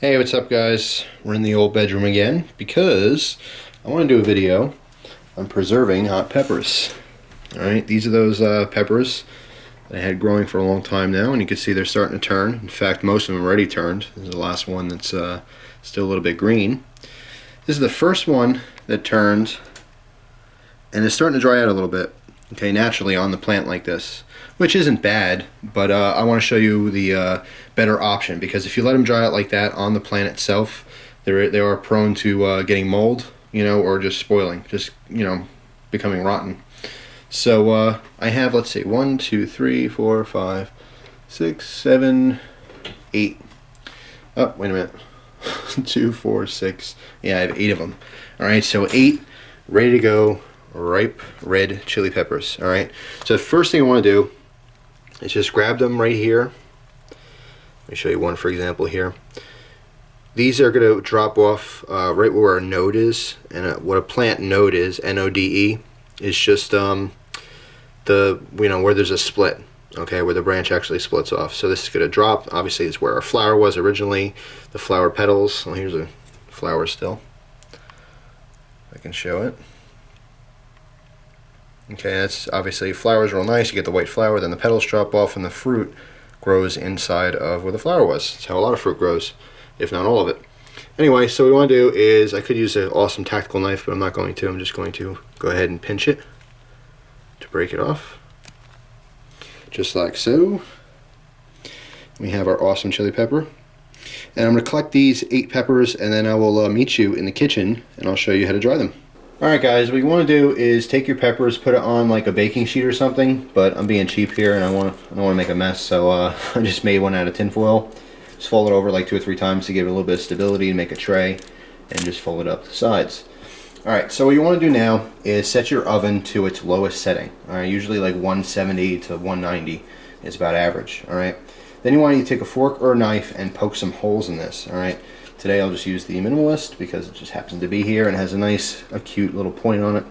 Hey, what's up guys? We're in the old bedroom again because I want to do a video on preserving hot peppers. Alright, these are those peppers that I had growing for a long time now, and you can see they're starting to turn. In fact, most of them already turned. This is the last one that's still a little bit green. This is the first one that turned, and it's starting to dry out a little bit, okay, naturally on the plant like this, which isn't bad, but I want to show you the better option, because if you let them dry out like that on the plant itself, they are prone to getting mold, or just spoiling, just becoming rotten. So I have, let's see, 1, 2, 3, 4, 5, 6, 7, 8. Oh, wait a minute. 2, 4, 6. Yeah, I have 8 of them. All right, so 8 ready to go, ripe red chili peppers. All right. So the first thing I want to do is just grab them right here. Let me show you one, for example, here. These are going to drop off right where our node is, and what a plant node is, N-O-D-E, is just where there's a split, okay, where the branch actually splits off. So this is going to drop. Obviously, it's where our flower was originally, the flower petals. Well, here's a flower still. I can show it. Okay, that's obviously, flowers real nice. You get the white flower, then the petals drop off, and the fruit grows inside of where the flower was. That's how a lot of fruit grows, if not all of it. Anyway, so what we want to do is, I could use an awesome tactical knife, but I'm not going to. I'm just going to go ahead and pinch it to break it off, just like so. We have our awesome chili pepper, and I'm going to collect these 8 peppers, and then I will meet you in the kitchen, and I'll show you how to dry them. Alright guys, what you want to do is take your peppers, put it on like a baking sheet or something, but I'm being cheap here and I don't want to make a mess, so I just made one out of tin foil. Just fold it over like 2 or 3 times to give it a little bit of stability and make a tray, and just fold it up the sides. Alright, so what you want to do now is set your oven to its lowest setting. Alright, usually like 170 to 190 is about average. Alright, then you want to take a fork or a knife and poke some holes in this. Alright, today I'll just use the minimalist because it just happens to be here and has a cute little point on it.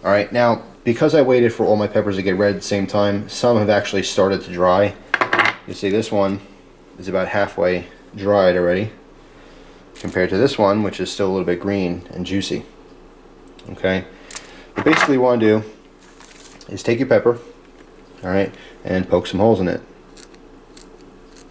Alright, now because I waited for all my peppers to get red at the same time, some have actually started to dry. You see this one is about halfway dried already, compared to this one, which is still a little bit green and juicy. Okay, but basically what you want to do is take your pepper, alright, and poke some holes in it.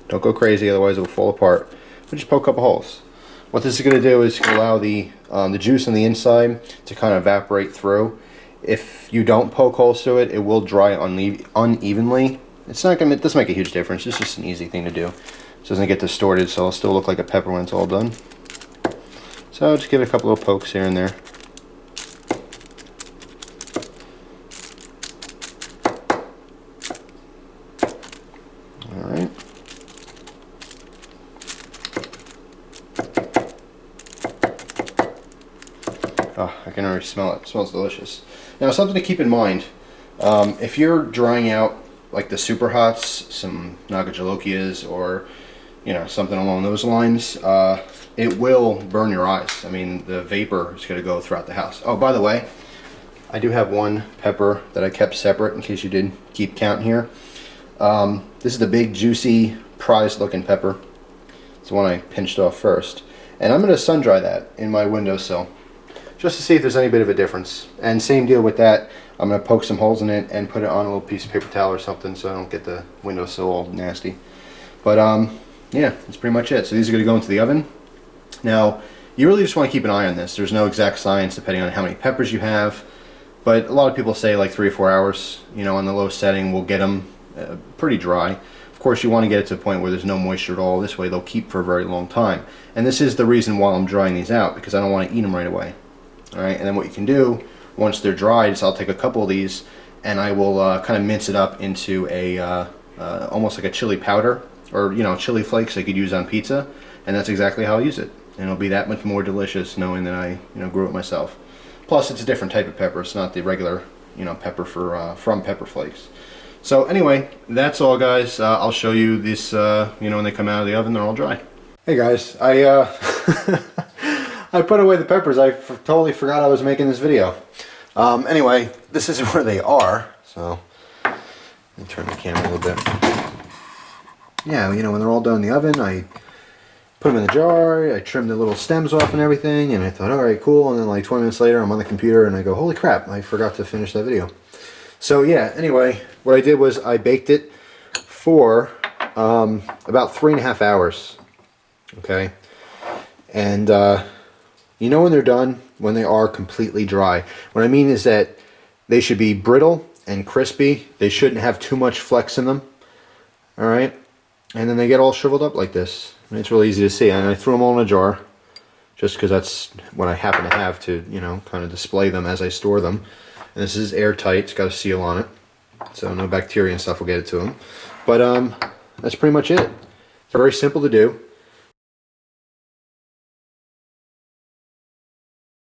Don't go crazy, otherwise it will fall apart. But just poke a couple holes. What this is going to do is allow the juice on the inside to kind of evaporate through. If you don't poke holes through it, it will dry unevenly. It doesn't make a huge difference. It's just an easy thing to do. It doesn't get distorted, so it'll still look like a pepper when it's all done. So just give it a couple little pokes here and there. Alright. Oh, I can already smell it. It smells delicious. Now, something to keep in mind, if you're drying out like the super hots, some Nagajalokias, or something along those lines, it will burn your eyes. I mean, the vapor is going to go throughout the house. Oh, by the way, I do have one pepper that I kept separate in case you did keep count here. This is the big, juicy, prized-looking pepper. It's the one I pinched off first, and I'm going to sun dry that in my windowsill, just to see if there's any bit of a difference. And same deal with that. I'm going to poke some holes in it and put it on a little piece of paper towel or something so I don't get the windowsill all nasty. But yeah, that's pretty much it. So these are going to go into the oven. Now, you really just want to keep an eye on this. There's no exact science depending on how many peppers you have, but a lot of people say like 3 or 4 hours, on the low setting will get them pretty dry. Of course, you want to get it to a point where there's no moisture at all. This way they'll keep for a very long time. And this is the reason why I'm drying these out, because I don't want to eat them right away. Alright, and then what you can do once they're dried is I'll take a couple of these and I will kind of mince it up into a almost like a chili powder, or chili flakes I could use on pizza, and that's exactly how I use it. And it'll be that much more delicious knowing that I grew it myself. Plus, it's a different type of pepper. It's not the regular pepper from Pepper Flakes. So anyway, that's all, guys. I'll show you this when they come out of the oven. They're all dry. Hey guys, I I put away the peppers. I totally forgot I was making this video. Anyway, this is where they are. So let me turn the camera a little bit. Yeah, when they're all done in the oven, I put them in the jar. I trimmed the little stems off and everything, and I thought, all right, cool. And then like 20 minutes later, I'm on the computer and I go, holy crap, I forgot to finish that video. So yeah, anyway, what I did was I baked it for about 3.5 hours. Okay, and you know when they're done, when they are completely dry. What I mean is that they should be brittle and crispy. They shouldn't have too much flex in them. All right, and then they get all shriveled up like this. And it's really easy to see. And I threw them all in a jar, just because that's what I happen to have to, you know, kind of display them as I store them. And this is airtight. It's got a seal on it, so no bacteria and stuff will get it to them. But that's pretty much it. It's very simple to do.